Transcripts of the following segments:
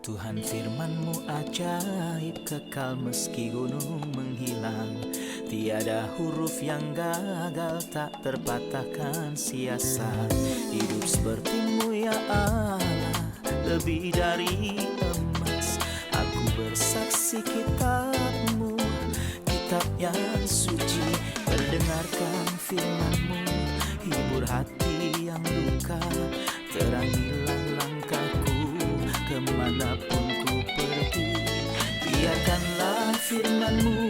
Tuhan firman-Mu ajaib, kekal meski gunung menghilang. Tiada huruf yang gagal, tak terpatahkan siasat. Hidup seperti-Mu ya Allah, lebih dari emas. Aku bersaksi kitab-Mu, kitab yang suci. Mendengarkan firman-Mu, hibur hati yang luka. Terangilah langkahku kemanapun ku pergi. Biarkanlah firman-Mu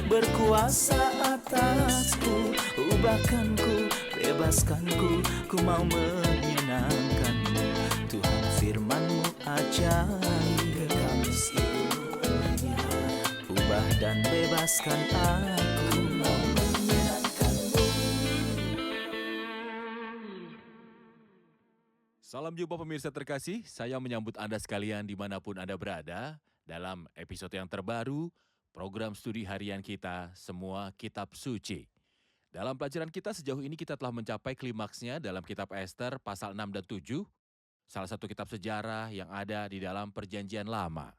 berkuasa atasku. Ubahkanku, bebaskanku, ku mau menyenangkan-Mu. Tuhan firman-Mu ajaib, kekal meski gunung menghilang. Ubah dan bebaskan aku, mau menyenangkan-Mu. Salam jumpa pemirsa terkasih, saya menyambut Anda sekalian dimanapun Anda berada dalam episode yang terbaru program studi harian kita Semua Kitab Suci. Dalam pelajaran kita sejauh ini kita telah mencapai klimaksnya dalam kitab Ester pasal 6 dan 7, salah satu kitab sejarah yang ada di dalam perjanjian lama.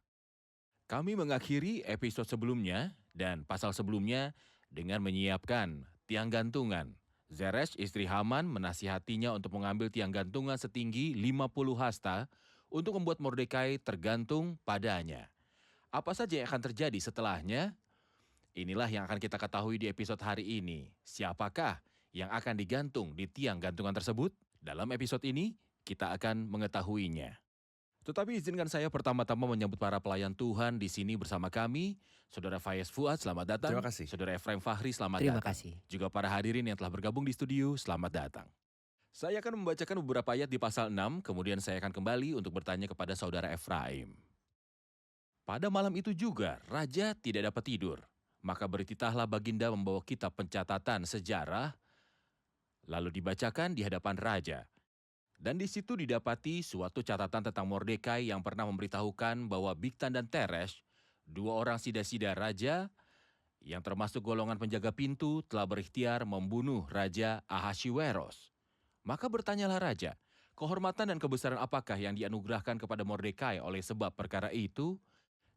Kami mengakhiri episode sebelumnya dan pasal sebelumnya dengan menyiapkan tiang gantungan. Zeresh, istri Haman, menasihatinya untuk mengambil tiang gantungan setinggi 50 hasta untuk membuat Mordekai tergantung padanya. Apa saja yang akan terjadi setelahnya? Inilah yang akan kita ketahui di episode hari ini. Siapakah yang akan digantung di tiang gantungan tersebut? Dalam episode ini, kita akan mengetahuinya. Tetapi izinkan saya pertama-tama menyambut para pelayan Tuhan di sini bersama kami. Saudara Faiz Fuad, selamat datang. Terima kasih. Saudara Efraim Fahri, selamat Terima datang. kasih. Juga para hadirin yang telah bergabung di studio, selamat datang. Saya akan membacakan beberapa ayat di pasal 6, kemudian saya akan kembali untuk bertanya kepada saudara Efraim. Pada malam itu juga, raja tidak dapat tidur. Maka bertitahlah baginda membawa kitab pencatatan sejarah, lalu dibacakan di hadapan raja. Dan di situ didapati suatu catatan tentang Mordekai yang pernah memberitahukan bahwa Bigtan dan Teresh, dua orang sida-sida raja yang termasuk golongan penjaga pintu, telah berikhtiar membunuh Raja Ahasuerus. Maka bertanyalah raja, kehormatan dan kebesaran apakah yang dianugerahkan kepada Mordekai oleh sebab perkara itu?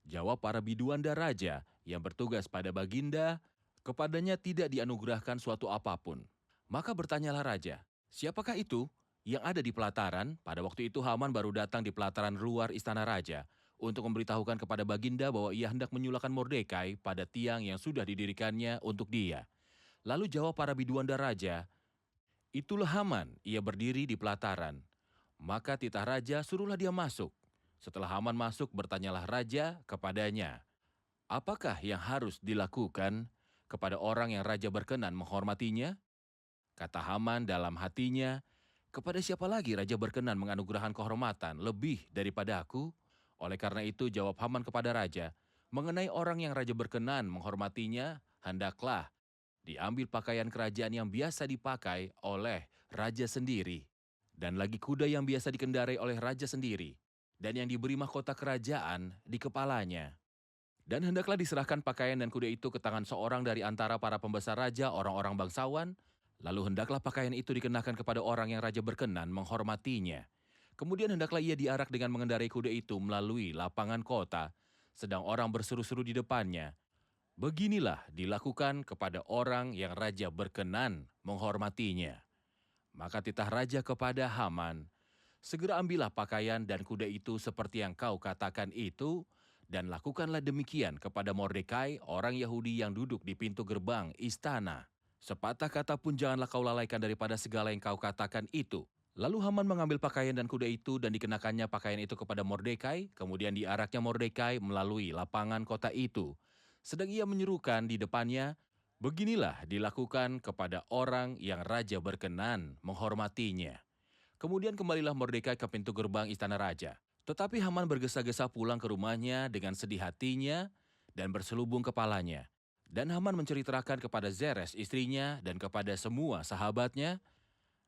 Jawab para biduanda raja yang bertugas pada baginda, kepadanya tidak dianugerahkan suatu apapun. Maka bertanyalah raja, siapakah itu yang ada di pelataran? Pada waktu itu Haman baru datang di pelataran luar istana raja untuk memberitahukan kepada baginda bahwa ia hendak menyulakan Mordekai pada tiang yang sudah didirikannya untuk dia. Lalu jawab para biduanda raja, itulah Haman, ia berdiri di pelataran. Maka titah raja, suruhlah dia masuk. Setelah Haman masuk, bertanyalah raja kepadanya, apakah yang harus dilakukan kepada orang yang raja berkenan menghormatinya? Kata Haman dalam hatinya, kepada siapa lagi raja berkenan menganugerahkan kehormatan lebih daripada aku? Oleh karena itu jawab Haman kepada raja, mengenai orang yang raja berkenan menghormatinya, hendaklah diambil pakaian kerajaan yang biasa dipakai oleh raja sendiri, dan lagi kuda yang biasa dikendarai oleh raja sendiri, dan yang diberi mahkota kerajaan di kepalanya. Dan hendaklah diserahkan pakaian dan kuda itu ke tangan seorang dari antara para pembesar raja, orang-orang bangsawan. Lalu hendaklah pakaian itu dikenakan kepada orang yang raja berkenan menghormatinya. Kemudian hendaklah ia diarak dengan mengendarai kuda itu melalui lapangan kota, sedang orang berseru-seru di depannya. Beginilah dilakukan kepada orang yang raja berkenan menghormatinya. Maka titah raja kepada Haman, segera ambillah pakaian dan kuda itu seperti yang kau katakan itu, dan lakukanlah demikian kepada Mordekai, orang Yahudi yang duduk di pintu gerbang istana. Sepatah kata pun janganlah kau lalaikan daripada segala yang kau katakan itu. Lalu Haman mengambil pakaian dan kuda itu dan dikenakannya pakaian itu kepada Mordekai, kemudian diaraknya Mordekai melalui lapangan kota itu. Sedang ia menyerukan di depannya, beginilah dilakukan kepada orang yang raja berkenan menghormatinya. Kemudian kembalilah Mordekai ke pintu gerbang istana raja. Tetapi Haman bergesa-gesa pulang ke rumahnya dengan sedih hatinya dan berselubung kepalanya. Dan Haman menceritakan kepada Zeresh istrinya dan kepada semua sahabatnya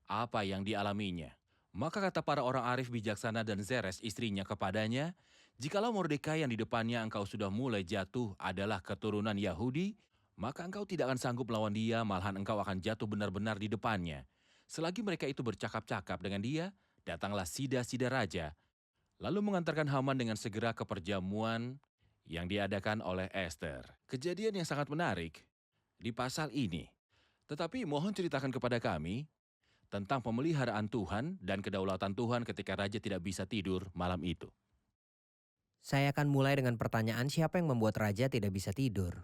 apa yang dialaminya. Maka kata para orang arif bijaksana dan Zeresh istrinya kepadanya, jikalau Mordekai yang di depannya engkau sudah mulai jatuh adalah keturunan Yahudi, maka engkau tidak akan sanggup melawan dia, malahan engkau akan jatuh benar-benar di depannya. Selagi mereka itu bercakap-cakap dengan dia, datanglah sida-sida raja. lalu mengantarkan Haman dengan segera ke perjamuan yang diadakan oleh Esther. Kejadian yang sangat menarik di pasal ini. Tetapi mohon ceritakan kepada kami tentang pemeliharaan Tuhan dan kedaulatan Tuhan ketika raja tidak bisa tidur malam itu. Saya akan mulai dengan pertanyaan siapa yang membuat raja tidak bisa tidur.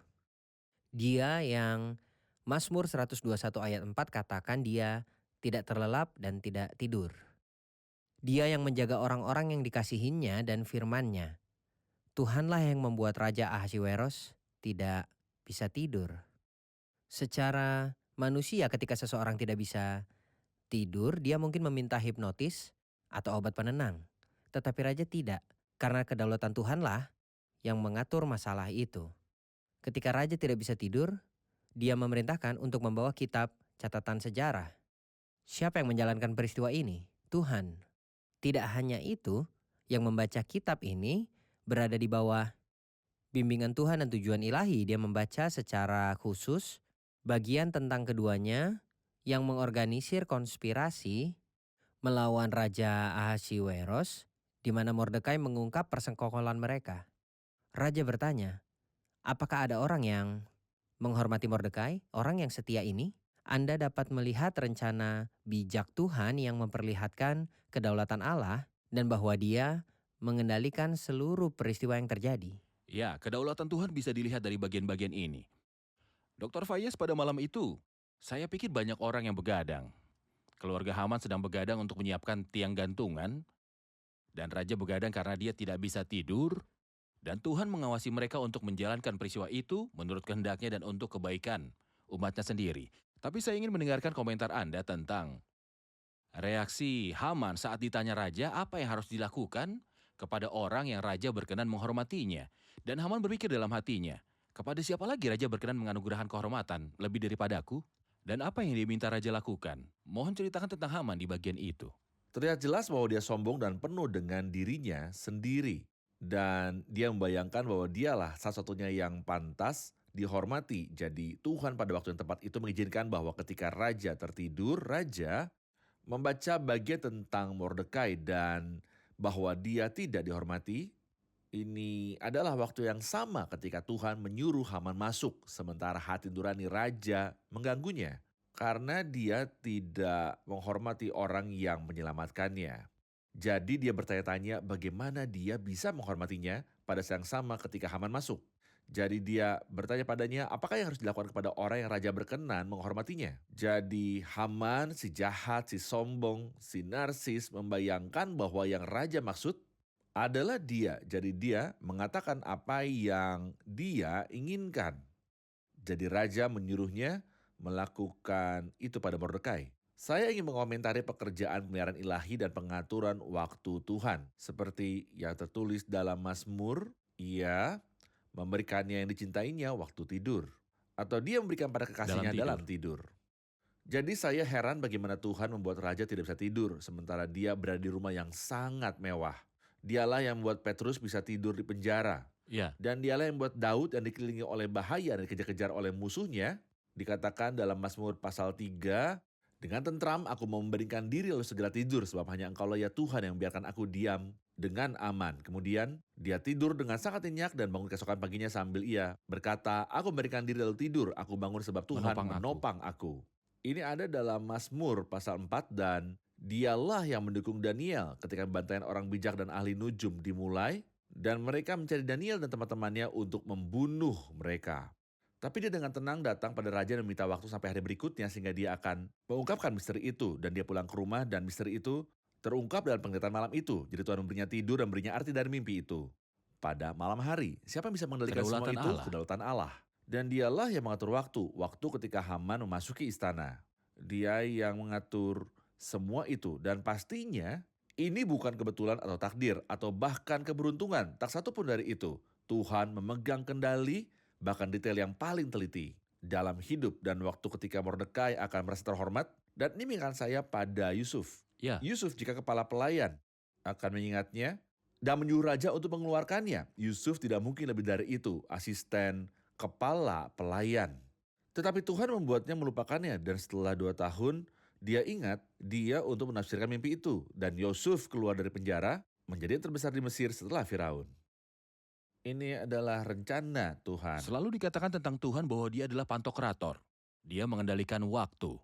Dia yang Mazmur 121 ayat 4 katakan dia tidak terlelap dan tidak tidur. Dia yang menjaga orang-orang yang dikasihinya dan firman-Nya. Tuhanlah yang membuat Raja Ahasweros tidak bisa tidur. Secara manusia ketika seseorang tidak bisa tidur, dia mungkin meminta hipnotis atau obat penenang. Tetapi raja tidak, karena kedaulatan Tuhanlah yang mengatur masalah itu. Ketika raja tidak bisa tidur, dia memerintahkan untuk membawa kitab catatan sejarah. Siapa yang menjalankan peristiwa ini? Tuhan. Tidak hanya itu, yang membaca kitab ini berada di bawah bimbingan Tuhan dan tujuan ilahi. Dia membaca secara khusus bagian tentang keduanya yang mengorganisir konspirasi melawan Raja Ahasweros, di mana Mordekai mengungkap persengkokolan mereka. Raja bertanya, apakah ada orang yang menghormati Mordekai, orang yang setia ini? Anda dapat melihat rencana bijak Tuhan yang memperlihatkan kedaulatan Allah dan bahwa Dia mengendalikan seluruh peristiwa yang terjadi. Ya, kedaulatan Tuhan bisa dilihat dari bagian-bagian ini. Dr. Fayez, pada malam itu, saya pikir banyak orang yang begadang. Keluarga Haman sedang begadang untuk menyiapkan tiang gantungan, dan Raja begadang karena dia tidak bisa tidur, dan Tuhan mengawasi mereka untuk menjalankan peristiwa itu menurut kehendaknya dan untuk kebaikan umatnya sendiri. Tapi saya ingin mendengarkan komentar Anda tentang reaksi Haman saat ditanya Raja apa yang harus dilakukan kepada orang yang Raja berkenan menghormatinya. Dan Haman berpikir dalam hatinya, kepada siapa lagi Raja berkenan menganugerahkan kehormatan lebih daripadaku? Dan apa yang diminta Raja lakukan? Mohon ceritakan tentang Haman di bagian itu. Terlihat jelas bahwa dia sombong dan penuh dengan dirinya sendiri. Dan dia membayangkan bahwa dialah satu-satunya yang pantas dihormati. Jadi Tuhan pada waktu yang tepat itu mengizinkan bahwa ketika raja tertidur, raja membaca bagian tentang Mordekai dan bahwa dia tidak dihormati. Ini adalah waktu yang sama ketika Tuhan menyuruh Haman masuk, sementara hati nurani raja mengganggunya karena dia tidak menghormati orang yang menyelamatkannya. Jadi dia bertanya-tanya bagaimana dia bisa menghormatinya pada saat yang sama ketika Haman masuk. Jadi dia bertanya padanya apakah yang harus dilakukan kepada orang yang raja berkenan menghormatinya. Jadi Haman, si jahat, si sombong, si narsis membayangkan bahwa yang raja maksud adalah dia. Jadi dia mengatakan apa yang dia inginkan. Jadi raja menyuruhnya melakukan itu pada Mordekai. Saya ingin mengomentari pekerjaan pemeliharaan ilahi dan pengaturan waktu Tuhan. Seperti yang tertulis dalam Mazmur, ia memberikannya yang dicintainya waktu tidur. Atau dia memberikan pada kekasihnya dalam tidur. Jadi saya heran bagaimana Tuhan membuat raja tidak bisa tidur, sementara dia berada di rumah yang sangat mewah. Dialah yang membuat Petrus bisa tidur di penjara. Ya. Dan dialah yang membuat Daud yang dikelilingi oleh bahaya dan dikejar-kejar oleh musuhnya. Dikatakan dalam Mazmur pasal 3, dengan tentram aku mau memberikan diri lalu segera tidur, sebab hanya Engkaulah ya Tuhan yang membiarkan aku diam dengan aman. Kemudian dia tidur dengan sangat nyenyak dan bangun keesokan paginya sambil ia berkata, aku memberikan diri lalu tidur, aku bangun sebab Tuhan menopang aku. Ini ada dalam Mazmur pasal 4 dan dialah yang mendukung Daniel ketika pembantaian orang bijak dan ahli nujum dimulai dan mereka mencari Daniel dan teman-temannya untuk membunuh mereka. Tapi dia dengan tenang datang pada raja dan meminta waktu sampai hari berikutnya sehingga dia akan mengungkapkan misteri itu. Dan dia pulang ke rumah dan misteri itu terungkap dalam penglihatan malam itu. Jadi Tuhan memberinya tidur dan memberinya arti dari mimpi itu. Pada malam hari, siapa yang bisa mengendalikan semua itu? Kedaulatan Allah. Dan dialah yang mengatur waktu ketika Haman memasuki istana. Dia yang mengatur semua itu dan pastinya ini bukan kebetulan atau takdir atau bahkan keberuntungan. Tak satu pun dari itu. Tuhan memegang kendali bahkan detail yang paling teliti dalam hidup dan waktu ketika Mordekai akan merasa terhormat. Dan ini mengingatkan saya pada Yusuf. Ya. Yusuf jika kepala pelayan akan mengingatnya dan menyuruh raja untuk mengeluarkannya. Yusuf tidak mungkin lebih dari itu, asisten kepala pelayan. Tetapi Tuhan membuatnya melupakannya dan setelah 2 tahun dia ingat dia untuk menafsirkan mimpi itu. Dan Yusuf keluar dari penjara menjadi yang terbesar di Mesir setelah Firaun. Ini adalah rencana Tuhan. Selalu dikatakan tentang Tuhan bahwa dia adalah pantokrator. Dia mengendalikan waktu.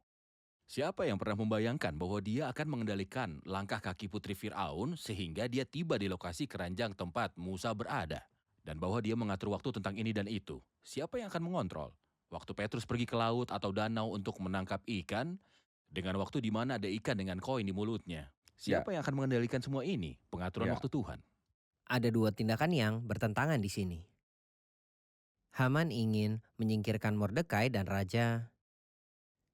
Siapa yang pernah membayangkan bahwa dia akan mengendalikan langkah kaki putri Firaun sehingga dia tiba di lokasi keranjang tempat Musa berada? Dan bahwa dia mengatur waktu tentang ini dan itu. Siapa yang akan mengontrol? Waktu Petrus pergi ke laut atau danau untuk menangkap ikan, dengan waktu di mana ada ikan dengan koin di mulutnya. Siapa yang akan mengendalikan semua ini? Pengaturan Ya. waktu Tuhan. Ada dua tindakan yang bertentangan di sini. Haman ingin menyingkirkan Mordekai dan raja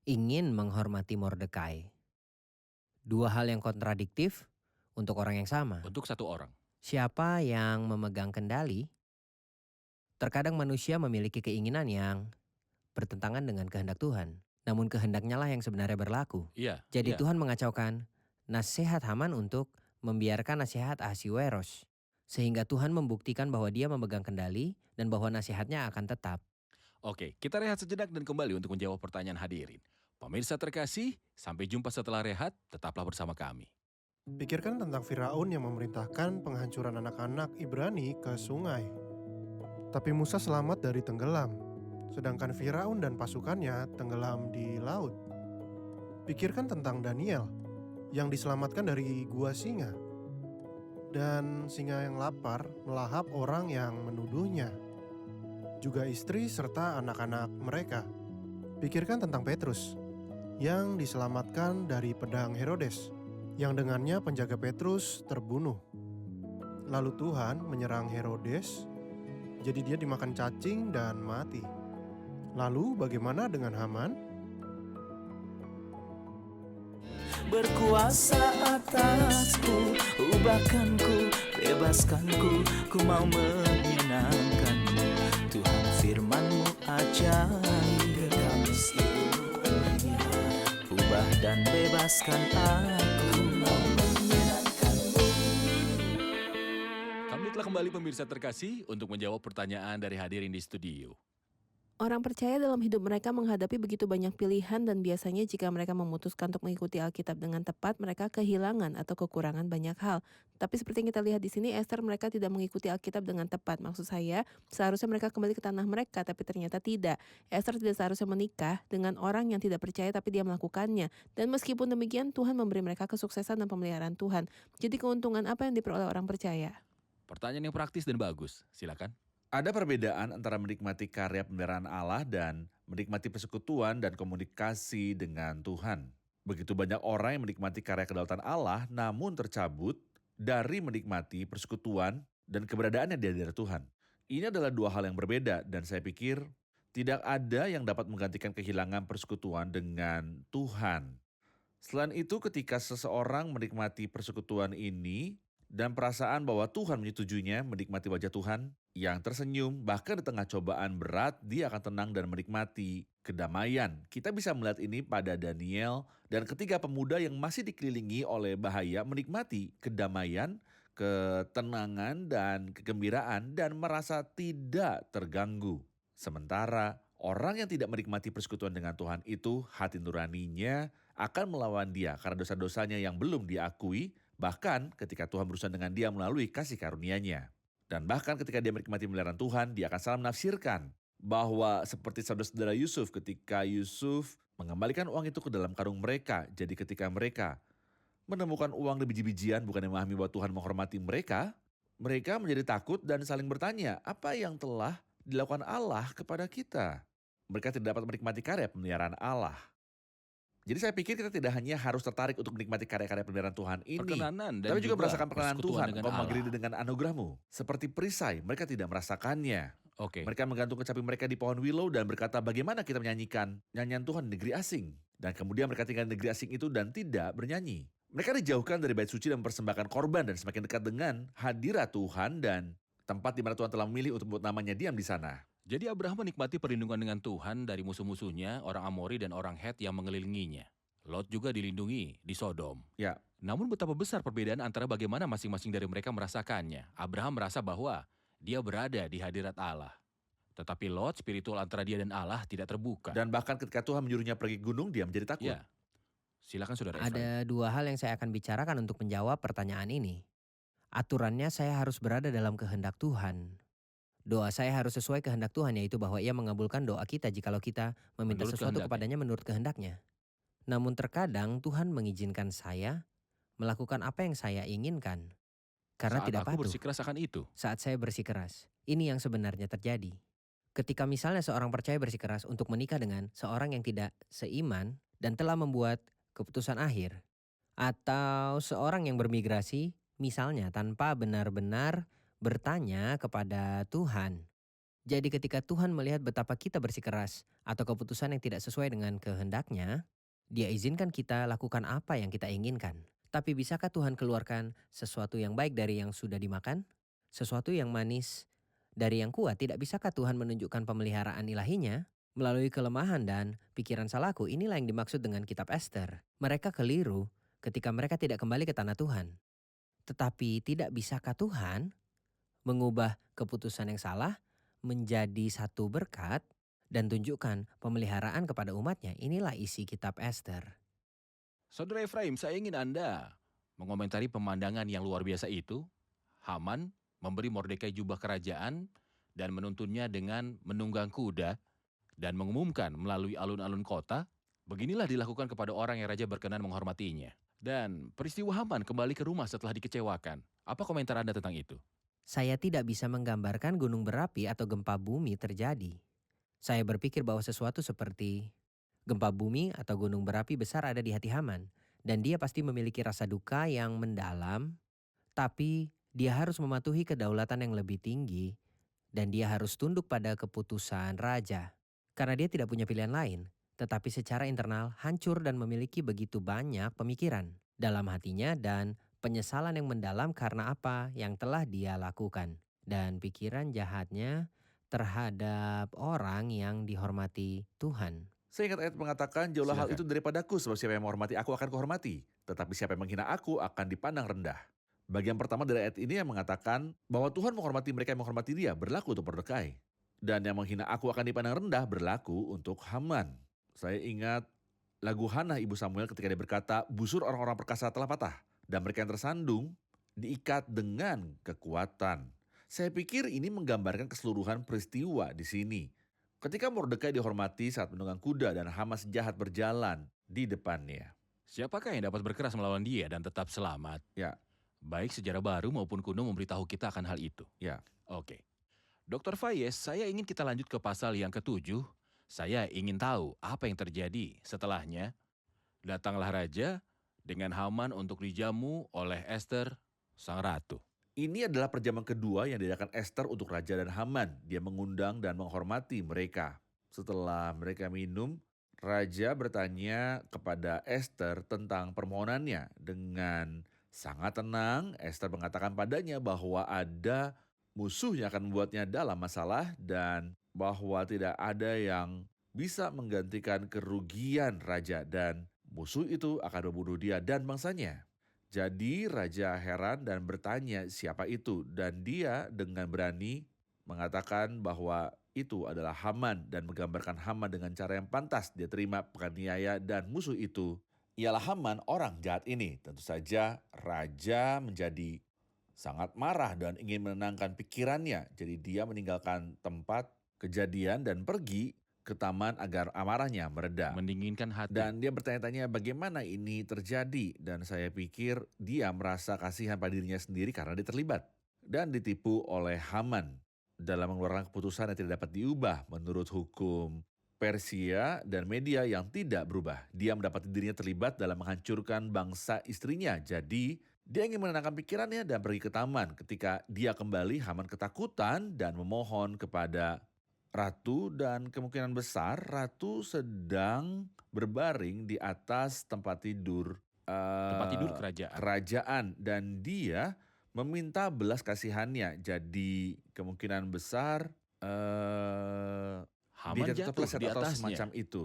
ingin menghormati Mordekai. Dua hal yang kontradiktif untuk orang yang sama. Untuk satu orang. Siapa yang memegang kendali? Terkadang manusia memiliki keinginan yang bertentangan dengan kehendak Tuhan. Namun kehendaknya lah yang sebenarnya berlaku. Iya. Jadi iya. Tuhan mengacaukan nasihat Haman untuk membiarkan nasihat Ahasiweros. Sehingga Tuhan membuktikan bahwa dia memegang kendali dan bahwa nasihatnya akan tetap. Oke, kita rehat sejenak dan kembali untuk menjawab pertanyaan hadirin. Pemirsa terkasih, sampai jumpa setelah rehat, tetaplah bersama kami. Pikirkan tentang Firaun yang memerintahkan penghancuran anak-anak Ibrani ke sungai. Tapi Musa selamat dari tenggelam, sedangkan Firaun dan pasukannya tenggelam di laut. Pikirkan tentang Daniel yang diselamatkan dari gua singa. Dan singa yang lapar melahap orang yang menuduhnya. Juga istri serta anak-anak mereka. Pikirkan tentang Petrus yang diselamatkan dari pedang Herodes, yang dengannya penjaga Petrus terbunuh. Lalu Tuhan menyerang Herodes, jadi dia dimakan cacing dan mati. Lalu bagaimana dengan Haman? Berkuasa atasku, ubahkanku, bebaskanku, ku mau menyenangkanmu. Tuhan firman-Mu ajaib, kekal seluruhnya. Ubah dan bebaskan aku, mau menyenangkanmu. Kami telah kembali pemirsa terkasih untuk menjawab pertanyaan dari hadirin di studio. Orang percaya dalam hidup mereka menghadapi begitu banyak pilihan dan biasanya jika mereka memutuskan untuk mengikuti Alkitab dengan tepat, mereka kehilangan atau kekurangan banyak hal. Tapi seperti yang kita lihat di sini, Esther mereka tidak mengikuti Alkitab dengan tepat. Maksud saya, seharusnya mereka kembali ke tanah mereka, tapi ternyata tidak. Esther tidak seharusnya menikah dengan orang yang tidak percaya tapi dia melakukannya. Dan meskipun demikian, Tuhan memberi mereka kesuksesan dan pemeliharaan Tuhan. Jadi keuntungan apa yang diperoleh orang percaya? Pertanyaan yang praktis dan bagus, silakan. Ada perbedaan antara menikmati karya pemeliharaan Allah dan menikmati persekutuan dan komunikasi dengan Tuhan. Begitu banyak orang yang menikmati karya kedaulatan Allah namun tercabut dari menikmati persekutuan dan keberadaannya di hadirat Tuhan. Ini adalah dua hal yang berbeda dan saya pikir tidak ada yang dapat menggantikan kehilangan persekutuan dengan Tuhan. Selain itu, ketika seseorang menikmati persekutuan ini dan perasaan bahwa Tuhan menyetujuinya, menikmati wajah Tuhan yang tersenyum, bahkan di tengah cobaan berat, dia akan tenang dan menikmati kedamaian. Kita bisa melihat ini pada Daniel dan ketiga pemuda yang masih dikelilingi oleh bahaya menikmati kedamaian, ketenangan, dan kegembiraan dan merasa tidak terganggu. Sementara orang yang tidak menikmati persekutuan dengan Tuhan itu, hati nuraninya akan melawan dia karena dosa-dosanya yang belum diakui, bahkan ketika Tuhan berusaha dengan dia melalui kasih karunia-Nya. Dan bahkan ketika dia menikmati pemeliharaan Tuhan, dia akan salah menafsirkan bahwa seperti saudara-saudara Yusuf ketika Yusuf mengembalikan uang itu ke dalam karung mereka. Jadi ketika mereka menemukan uang di biji-bijian bukan yang memahami bahwa Tuhan menghormati mereka, mereka menjadi takut dan saling bertanya, apa yang telah dilakukan Allah kepada kita? Mereka tidak dapat menikmati karya pemeliharaan Allah. Jadi saya pikir kita tidak hanya harus tertarik untuk menikmati karya-karya pemeliharaan Tuhan ini, Perkenanan dan tapi juga merasakan perkenanan persekutuan Tuhan. dengan Engkau memanggil Allah. dengan anugerah-Mu. Seperti perisai, mereka tidak merasakannya. Oke. Mereka menggantung kecapi mereka di pohon willow dan berkata bagaimana kita menyanyikan nyanyian Tuhan di negeri asing. Dan kemudian mereka tinggal di negeri asing itu dan tidak bernyanyi. Mereka dijauhkan dari bait suci dan mempersembahkan korban dan semakin dekat dengan hadirat Tuhan dan tempat di mana Tuhan telah memilih untuk membuat namanya diam di sana. Jadi Abraham menikmati perlindungan dengan Tuhan dari musuh-musuhnya, orang Amori dan orang Het yang mengelilinginya. Lot juga dilindungi di Sodom. Ya. Namun betapa besar perbedaan antara bagaimana masing-masing dari mereka merasakannya. Abraham merasa bahwa dia berada di hadirat Allah. Tetapi Lot, spiritual antara dia dan Allah tidak terbuka. Dan bahkan ketika Tuhan menyuruhnya pergi ke gunung, dia menjadi takut. Ya. Silakan saudara Efraim. Ada dua hal yang saya akan bicarakan untuk menjawab pertanyaan ini. Aturannya saya harus berada dalam kehendak Tuhan. Doa saya harus sesuai kehendak Tuhan, yaitu bahwa Ia mengabulkan doa kita jikalau kita meminta Menurut sesuatu kehendaknya. kepadanya menurut kehendaknya. Namun terkadang Tuhan mengizinkan saya melakukan apa yang saya inginkan karena Saat tidak aku patuh bersikeras akan itu. saat saya bersikeras. Ini yang sebenarnya terjadi. Ketika misalnya seorang percaya bersikeras untuk menikah dengan seorang yang tidak seiman dan telah membuat keputusan akhir, atau seorang yang bermigrasi misalnya tanpa benar-benar bertanya kepada Tuhan. Jadi ketika Tuhan melihat betapa kita bersikeras atau keputusan yang tidak sesuai dengan kehendaknya, Dia izinkan kita lakukan apa yang kita inginkan. Tapi bisakah Tuhan keluarkan sesuatu yang baik dari yang sudah dimakan? Sesuatu yang manis dari yang kuat? Tidak bisakah Tuhan menunjukkan pemeliharaan ilahinya? Melalui kelemahan dan pikiran salahku, inilah yang dimaksud dengan kitab Ester. Mereka keliru ketika mereka tidak kembali ke tanah Tuhan. Tetapi tidak bisakah Tuhan mengubah keputusan yang salah menjadi satu berkat dan tunjukkan pemeliharaan kepada umatnya? Inilah isi kitab Ester. Saudara Efraim, saya ingin Anda mengomentari pemandangan yang luar biasa itu. Haman memberi Mordekai jubah kerajaan dan menuntunnya dengan menunggang kuda dan mengumumkan melalui alun-alun kota, beginilah dilakukan kepada orang yang raja berkenan menghormatinya. Dan peristiwa Haman kembali ke rumah setelah dikecewakan. Apa komentar Anda tentang itu? Saya tidak bisa menggambarkan gunung berapi atau gempa bumi terjadi. Saya berpikir bahwa sesuatu seperti gempa bumi atau gunung berapi besar ada di hati Haman. Dan dia pasti memiliki rasa duka yang mendalam, tapi dia harus mematuhi kedaulatan yang lebih tinggi dan dia harus tunduk pada keputusan raja. Karena dia tidak punya pilihan lain, tetapi secara internal hancur dan memiliki begitu banyak pemikiran dalam hatinya dan penyesalan yang mendalam karena apa yang telah dia lakukan. Dan pikiran jahatnya terhadap orang yang dihormati Tuhan. Saya ingat ayat mengatakan, jauhlah hal Silakan. itu daripadaku, sebab siapa yang menghormati aku akan kuhormati. Tetapi siapa yang menghina aku akan dipandang rendah. Bagian pertama dari ayat ini yang mengatakan bahwa Tuhan menghormati mereka yang menghormati dia, berlaku untuk Mordekai. Dan yang menghina aku akan dipandang rendah, berlaku untuk Haman. Saya ingat lagu Hannah ibu Samuel ketika dia berkata, busur orang-orang perkasa telah patah. Dan mereka yang tersandung diikat dengan kekuatan. Saya pikir ini menggambarkan keseluruhan peristiwa di sini. Ketika Mordekai dihormati saat menunggang kuda dan Haman sejahat berjalan di depannya. Siapakah yang dapat berkeras melawan dia dan tetap selamat? Ya. Baik sejarah baru maupun kuno memberitahu kita akan hal itu. Ya. Oke. Dr. Fayez, saya ingin kita lanjut ke pasal yang ke-7. Saya ingin tahu apa yang terjadi setelahnya. Datanglah raja dengan Haman untuk dijamu oleh Ester, sang ratu. Ini adalah perjamuan kedua yang diadakan Ester untuk Raja dan Haman. Dia mengundang dan menghormati mereka. Setelah mereka minum, Raja bertanya kepada Ester tentang permohonannya. Dengan sangat tenang, Ester mengatakan padanya bahwa ada musuh yang akan membuatnya dalam masalah dan bahwa tidak ada yang bisa menggantikan kerugian Raja dan musuh itu akan membunuh dia dan bangsanya. Jadi raja heran dan bertanya siapa itu, dan dia dengan berani mengatakan bahwa itu adalah Haman dan menggambarkan Haman dengan cara yang pantas dia terima penganiaya dan musuh itu ialah Haman, orang jahat ini. Tentu saja raja menjadi sangat marah dan ingin menenangkan pikirannya. Jadi dia meninggalkan tempat kejadian dan pergi ke taman agar amarahnya mereda. Mendinginkan hati. Dan dia bertanya-tanya bagaimana ini terjadi. Dan saya pikir dia merasa kasihan pada dirinya sendiri karena dia terlibat. Dan ditipu oleh Haman dalam mengeluarkan keputusan yang tidak dapat diubah menurut hukum Persia dan media yang tidak berubah. Dia mendapati dirinya terlibat dalam menghancurkan bangsa istrinya. Jadi dia ingin menenangkan pikirannya dan pergi ke taman. Ketika dia kembali, Haman ketakutan dan memohon kepada ratu, dan kemungkinan besar ratu sedang berbaring di atas tempat tidur kerajaan dan dia meminta belas kasihannya. Jadi kemungkinan besar Haman dia jatuh terpeleset di atau atasnya. semacam itu.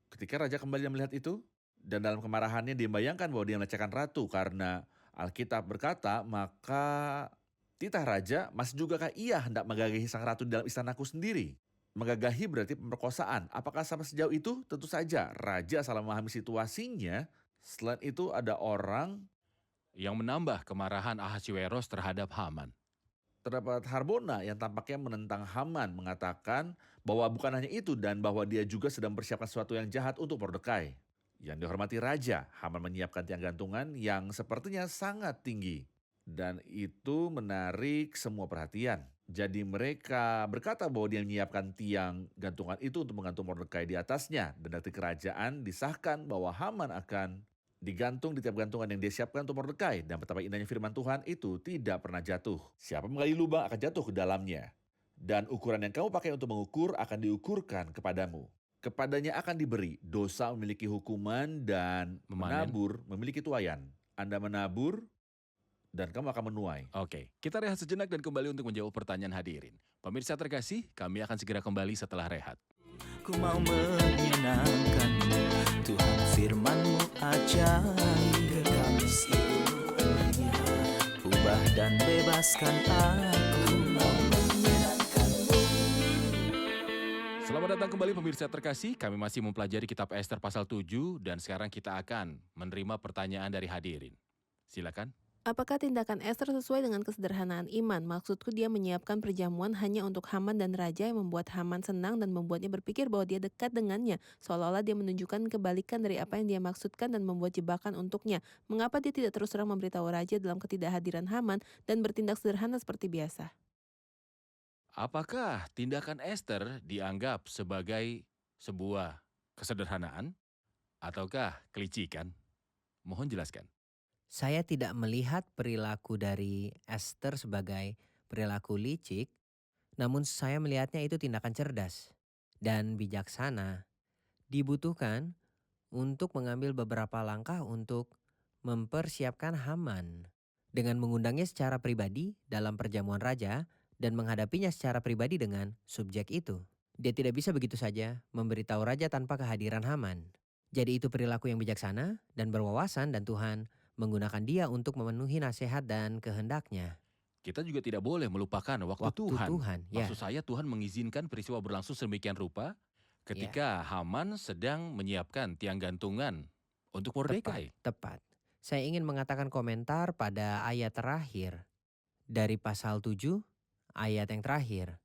Ketika raja kembali melihat itu dan dalam kemarahannya dia membayangkan bahwa dia melecehkan ratu karena Alkitab berkata, maka titah raja, masih jugakah ia hendak menggagahi sang ratu di dalam istanaku sendiri? Menggagahi berarti pemerkosaan. Apakah sampai sejauh itu? Tentu saja raja salah memahami situasinya. Selain itu ada orang yang menambah kemarahan Ahasuerus terhadap Haman. Terdapat Harbona yang tampaknya menentang Haman, mengatakan bahwa bukan hanya itu dan bahwa dia juga sedang mempersiapkan sesuatu yang jahat untuk Mordekai. Yang dihormati raja, Haman menyiapkan tiang gantungan yang sepertinya sangat tinggi. Dan itu menarik semua perhatian. Jadi mereka berkata bahwa dia menyiapkan tiang gantungan itu untuk menggantung Mordekai di atasnya. Dan dari kerajaan disahkan bahwa Haman akan digantung di tiap gantungan yang dia siapkan untuk Mordekai. Dan betapa indahnya firman Tuhan itu tidak pernah jatuh. Siapa menggali lubang akan jatuh ke dalamnya. Dan ukuran yang kamu pakai untuk mengukur akan diukurkan kepadamu. Kepadanya akan diberi, dosa memiliki hukuman dan Memanen. menabur memiliki tuaian. Anda menabur dan kamu akan menuai. Oke, kita rehat sejenak dan kembali untuk menjawab pertanyaan hadirin. Pemirsa terkasih, kami akan segera kembali setelah rehat. Ku mau menyenangkanmu, Tuhan firman-Mu ajaib. Kekasih ilmunya, ubah dan bebaskan aku. Mau menyenangkanmu. Selamat datang kembali pemirsa terkasih, kami masih mempelajari kitab Ester pasal 7 dan sekarang kita akan menerima pertanyaan dari hadirin. Silakan. Apakah tindakan Ester sesuai dengan kesederhanaan iman? Maksudku dia menyiapkan perjamuan hanya untuk Haman dan Raja yang membuat Haman senang dan membuatnya berpikir bahwa dia dekat dengannya. Seolah-olah dia menunjukkan kebalikan dari apa yang dia maksudkan dan membuat jebakan untuknya. Mengapa dia tidak terus terang memberitahu Raja dalam ketidakhadiran Haman dan bertindak sederhana seperti biasa? Apakah tindakan Ester dianggap sebagai sebuah kesederhanaan ataukah kelicikan? Mohon jelaskan. Saya tidak melihat perilaku dari Esther sebagai perilaku licik, namun saya melihatnya itu tindakan cerdas dan bijaksana. Dibutuhkan untuk mengambil beberapa langkah untuk mempersiapkan Haman dengan mengundangnya secara pribadi dalam perjamuan raja dan menghadapinya secara pribadi dengan subjek itu. Dia tidak bisa begitu saja memberitahu raja tanpa kehadiran Haman. Jadi itu perilaku yang bijaksana dan berwawasan dan Tuhan menggunakan dia untuk memenuhi nasihat dan kehendaknya. Kita juga tidak boleh melupakan waktu Tuhan. Ya. Maksud saya Tuhan mengizinkan peristiwa berlangsung sedemikian rupa ketika Haman sedang menyiapkan tiang gantungan untuk Mordekai. Tepat. Saya ingin mengatakan komentar pada ayat terakhir dari pasal 7, ayat yang terakhir.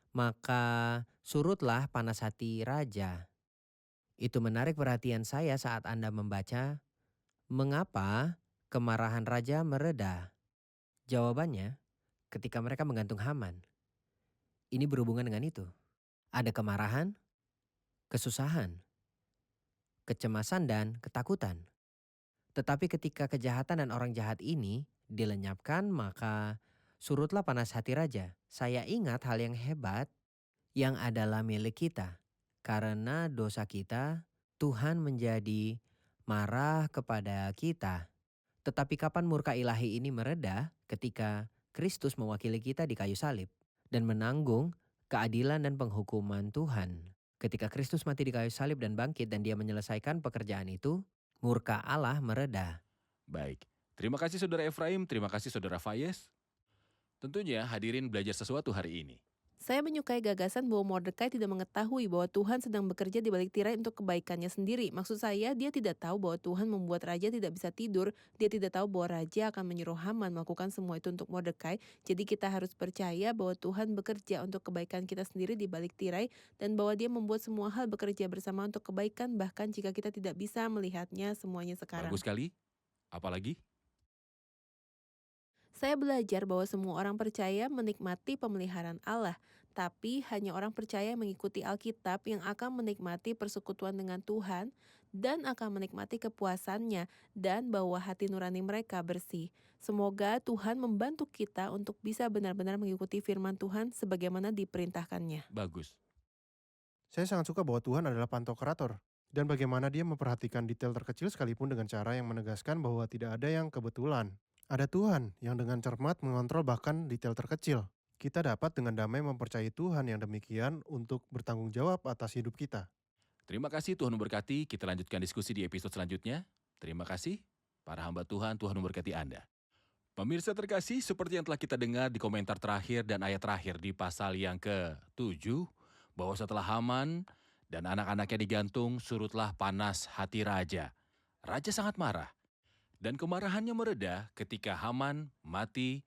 Maka surutlah panas hati raja. Itu menarik perhatian saya saat Anda membaca, mengapa kemarahan raja mereda? Jawabannya, ketika mereka menggantung Haman. Ini berhubungan dengan itu. Ada kemarahan, kesusahan, kecemasan dan ketakutan. Tetapi ketika kejahatan dan orang jahat ini dilenyapkan, maka surutlah panas hati raja. Saya ingat hal yang hebat yang adalah milik kita. Karena dosa kita, Tuhan menjadi marah kepada kita. Tetapi kapan murka ilahi ini mereda? Ketika Kristus mewakili kita di kayu salib dan menanggung keadilan dan penghukuman Tuhan. Ketika Kristus mati di kayu salib dan bangkit dan dia menyelesaikan pekerjaan itu, murka Allah mereda. Baik, terima kasih Saudara Efraim, terima kasih Saudara Fayez. Tentunya hadirin belajar sesuatu hari ini. Saya menyukai gagasan bahwa Mordekai tidak mengetahui bahwa Tuhan sedang bekerja di balik tirai untuk kebaikannya sendiri. Maksud saya, dia tidak tahu bahwa Tuhan membuat raja tidak bisa tidur. Dia tidak tahu bahwa raja akan menyuruh Haman melakukan semua itu untuk Mordekai. Jadi kita harus percaya bahwa Tuhan bekerja untuk kebaikan kita sendiri di balik tirai dan bahwa dia membuat semua hal bekerja bersama untuk kebaikan bahkan jika kita tidak bisa melihatnya semuanya sekarang. Bagus sekali. Apalagi? Saya belajar bahwa semua orang percaya menikmati pemeliharaan Allah, tapi hanya orang percaya yang mengikuti Alkitab yang akan menikmati persekutuan dengan Tuhan dan akan menikmati kepuasannya dan bahwa hati nurani mereka bersih. Semoga Tuhan membantu kita untuk bisa benar-benar mengikuti firman Tuhan sebagaimana diperintahkannya. Bagus. Saya sangat suka bahwa Tuhan adalah pantokrator dan bagaimana dia memperhatikan detail terkecil sekalipun dengan cara yang menegaskan bahwa tidak ada yang kebetulan. Ada Tuhan yang dengan cermat mengontrol bahkan detail terkecil. Kita dapat dengan damai mempercayai Tuhan yang demikian untuk bertanggung jawab atas hidup kita. Terima kasih, Tuhan memberkati. Kita lanjutkan diskusi di episode selanjutnya. Terima kasih, para hamba Tuhan, Tuhan memberkati Anda. Pemirsa terkasih, seperti yang telah kita dengar di komentar terakhir dan ayat terakhir di pasal yang ke-7, bahwa setelah Haman dan anak-anaknya digantung, surutlah panas hati raja. Raja sangat marah. Dan kemarahannya mereda ketika Haman mati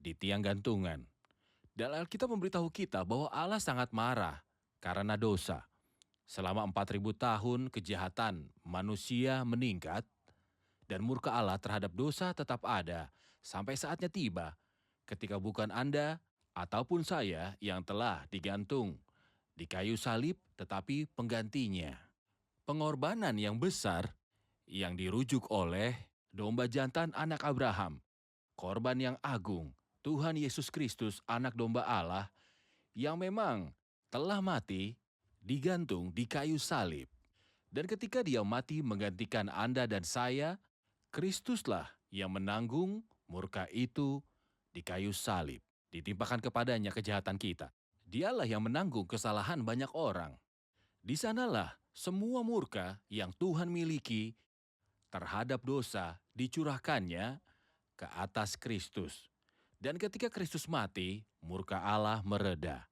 di tiang gantungan. Dan Alkitab memberitahu kita bahwa Allah sangat marah karena dosa. Selama 4.000 tahun kejahatan manusia meningkat dan murka Allah terhadap dosa tetap ada sampai saatnya tiba ketika bukan Anda ataupun saya yang telah digantung di kayu salib tetapi penggantinya. Pengorbanan yang besar yang dirujuk oleh domba jantan anak Abraham, korban yang agung, Tuhan Yesus Kristus, anak domba Allah, yang memang telah mati, digantung di kayu salib. Dan ketika dia mati menggantikan Anda dan saya, Kristuslah yang menanggung murka itu di kayu salib. Ditimpakan kepadanya kejahatan kita. Dialah yang menanggung kesalahan banyak orang. Di sanalah semua murka yang Tuhan miliki terhadap dosa dicurahkannya ke atas Kristus. Dan ketika Kristus mati, murka Allah mereda.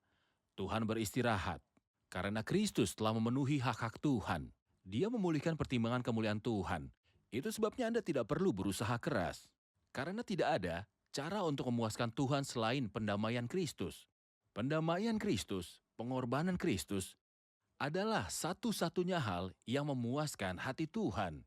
Tuhan beristirahat. Karena Kristus telah memenuhi hak-hak Tuhan. Dia memulihkan pertimbangan kemuliaan Tuhan. Itu sebabnya Anda tidak perlu berusaha keras. Karena tidak ada cara untuk memuaskan Tuhan selain pendamaian Kristus. Pendamaian Kristus, pengorbanan Kristus, adalah satu-satunya hal yang memuaskan hati Tuhan.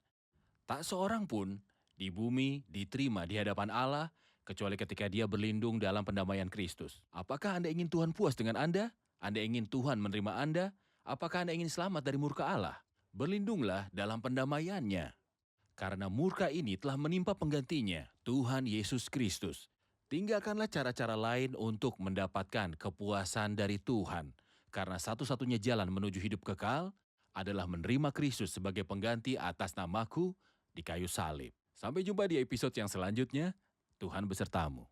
Tak seorang pun di bumi diterima di hadapan Allah, kecuali ketika dia berlindung dalam pendamaian Kristus. Apakah Anda ingin Tuhan puas dengan Anda? Anda ingin Tuhan menerima Anda? Apakah Anda ingin selamat dari murka Allah? Berlindunglah dalam pendamaiannya. Karena murka ini telah menimpa penggantinya, Tuhan Yesus Kristus. Tinggalkanlah cara-cara lain untuk mendapatkan kepuasan dari Tuhan. Karena satu-satunya jalan menuju hidup kekal adalah menerima Kristus sebagai pengganti atas namaku di kayu salib. Sampai jumpa di episode yang selanjutnya. Tuhan besertamu.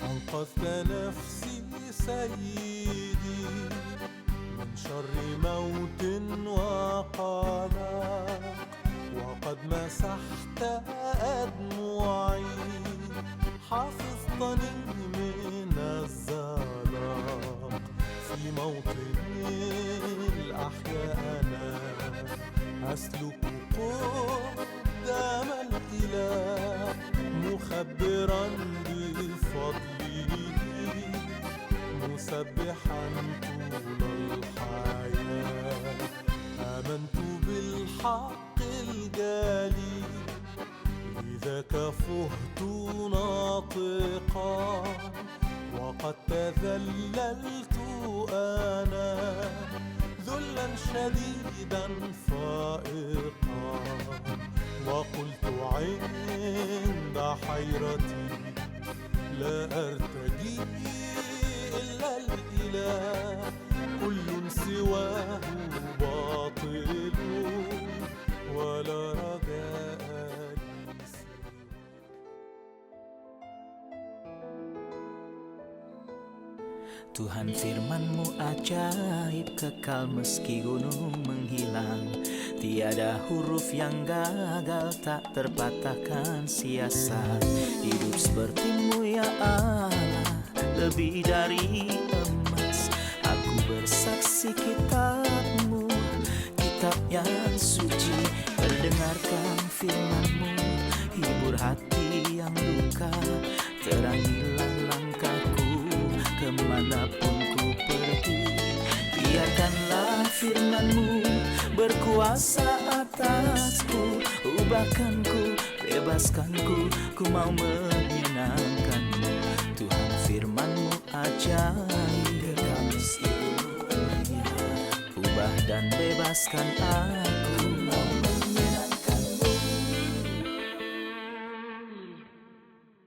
أنقذت نفسي سيدي من شر موت وقلق وقد مسحت أدمعي حفظتني من الزلق في موطن الأحياء أنا أسلك قدام الإله مخبرا بفضله مسبحا طول الحياة آمنت بالحق الجلي لذاك فهت ناطقا وقد تذللت أنا ذلا شديدا فائقا وقلت عند حيرتي لا أرتجي إلا الإله كل سواه باطل ولا رجاء لي سواه. Tuhan firman-Mu ajaib, kekal meski gunung menghilang. Tiada huruf yang gagal, tak terpatahkan siasat. Hidup seperti-Mu ya Allah, lebih dari emas. Aku bersaksi kitab-Mu, kitab yang suci. Mendengarkan firman-Mu, hibur hati yang luka. Terangilah langkahku kemanapun ku pergi. Biarkanlah firman-Mu berkuasa atasku. Ubahkanku, bebaskanku, ku mau menyenangkan-Mu. Tuhan firman-Mu ajaib, ubah dan bebaskan aku.